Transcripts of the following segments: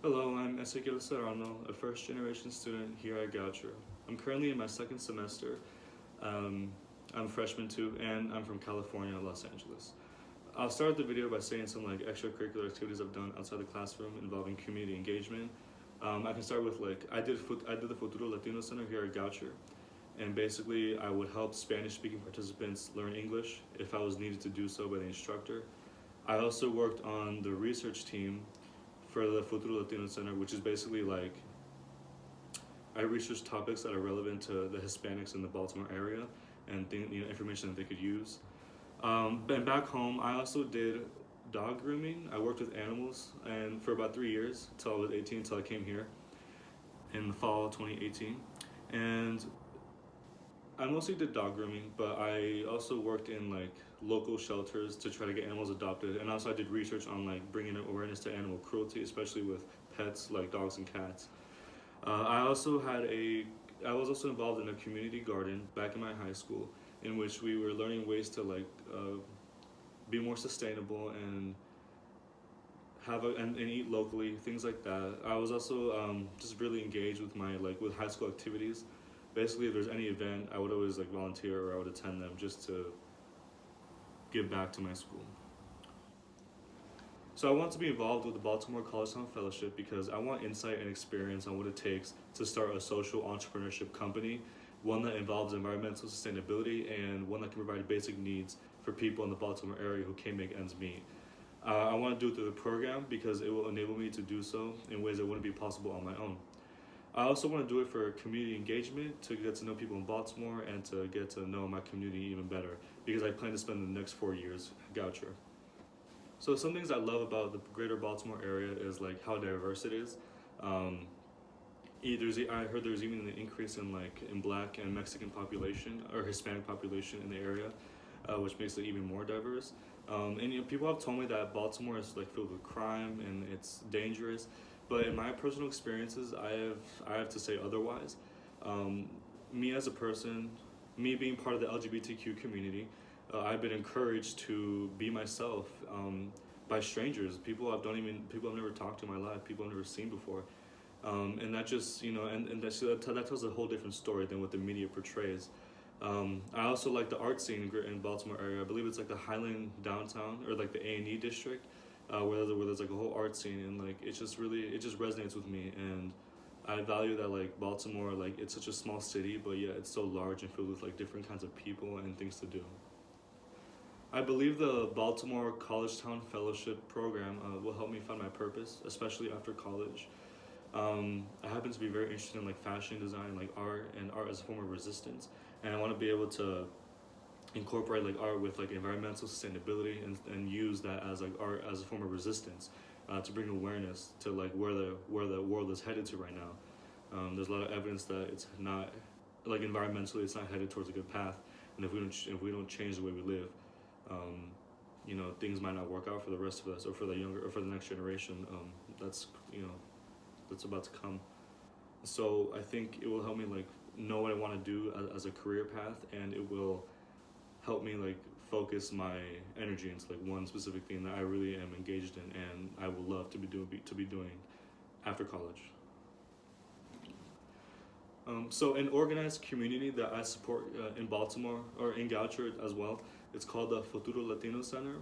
Hello, I'm Ezequiel Serrano, a first generation student here at Goucher. I'm currently in my second semester. Um, I'm a freshman too, and I'm from California, Los Angeles. I'll start the video by saying some extracurricular activities I've done outside the classroom involving community engagement. I can start with I did the Futuro Latino Center here at Goucher, and basically I would help Spanish speaking participants learn English if I was needed to do so by the instructor. I also worked on the research team for the Futuro Latino Center, which is basically I research topics that are relevant to the Hispanics in the Baltimore area and information that they could use. And back home, I also did dog grooming. I worked with animals and for about 3 years until I was 18, until I came here in the fall of 2018. And I mostly did dog grooming, but I also worked in local shelters to try to get animals adopted, and also I did research on bringing awareness to animal cruelty, especially with pets like dogs and cats. I was also involved in a community garden back in my high school, in which we were learning ways to be more sustainable and and eat locally, things like that. I was also just really engaged with my with high school activities. Basically, if there's any event, I would always volunteer or I would attend them just to give back to my school. So I want to be involved with the Baltimore Collegetown Fellowship because I want insight and experience on what it takes to start a social entrepreneurship company, one that involves environmental sustainability and one that can provide basic needs for people in the Baltimore area who can't make ends meet. I want to do it through the program because it will enable me to do so in ways that wouldn't be possible on my own. I also want to do it for community engagement, to get to know people in Baltimore and to get to know my community even better, because I plan to spend the next 4 years at Goucher. So some things I love about the greater Baltimore area is how diverse it is. I heard there's even an increase in Black and Mexican population or Hispanic population in the area, which makes it even more diverse. And people have told me that Baltimore is filled with crime and it's dangerous. But in my personal experiences, I have to say otherwise. Me as a person, me being part of the LGBTQ community, I've been encouraged to be myself by strangers, people I've never talked to in my life, people I've never seen before, and that just that tells a whole different story than what the media portrays. I also like the art scene in Baltimore area. I believe it's the Highland downtown or the A&E district. Where there's a whole art scene, and it just resonates with me, and I value that Baltimore, it's such a small city, but yet it's so large and filled with different kinds of people and things to do. I believe the Baltimore Collegetown Fellowship program will help me find my purpose, especially after college. I happen to be very interested in fashion design, art, and art as a form of resistance, and I want to be able to incorporate art with environmental sustainability and use that as art as a form of resistance, to bring awareness to where the world is headed to right now. There's a lot of evidence that it's not environmentally it's not headed towards a good path, and if we don't change the way we live, things might not work out for the rest of us or for the next generation. That's that's about to come. So I think it will help me know what I want to do as a career path, and it will help me focus my energy into one specific thing that I really am engaged in and I would love to be doing after college. So an organized community that I support in Baltimore or in Goucher as well, it's called the Futuro Latino Center.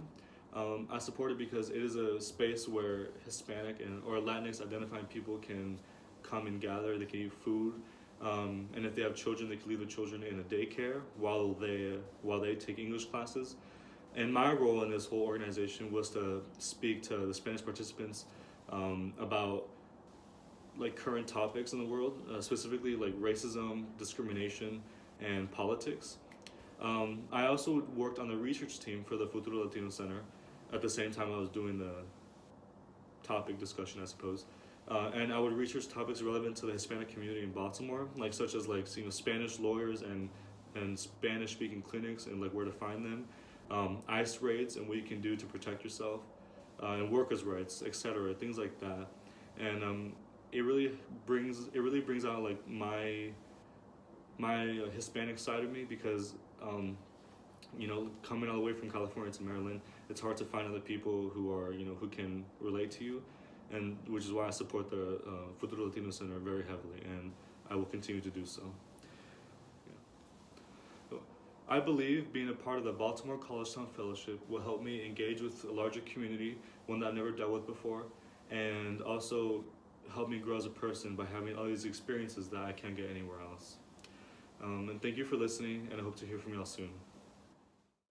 I support it because it is a space where Hispanic or Latinx identifying people can come and gather. They can eat food. And if they have children, they can leave the children in a daycare while they take English classes. And my role in this whole organization was to speak to the Spanish participants about current topics in the world, specifically racism, discrimination, and politics. I also worked on the research team for the Futuro Latino Center at the same time I was doing the topic discussion, I suppose. And I would research topics relevant to the Hispanic community in Baltimore, such as Spanish lawyers and Spanish speaking clinics and where to find them, ICE raids and what you can do to protect yourself, and workers' rights, etc. Things like that. And it really brings out my Hispanic side of me because coming all the way from California to Maryland, it's hard to find other people who are who can relate to you. and which is why I support the Futuro Latino Center very heavily, and I will continue to do so. Yeah. I believe being a part of the Baltimore Collegetown Fellowship will help me engage with a larger community, one that I've never dealt with before, and also help me grow as a person by having all these experiences that I can't get anywhere else. And thank you for listening, and I hope to hear from y'all soon.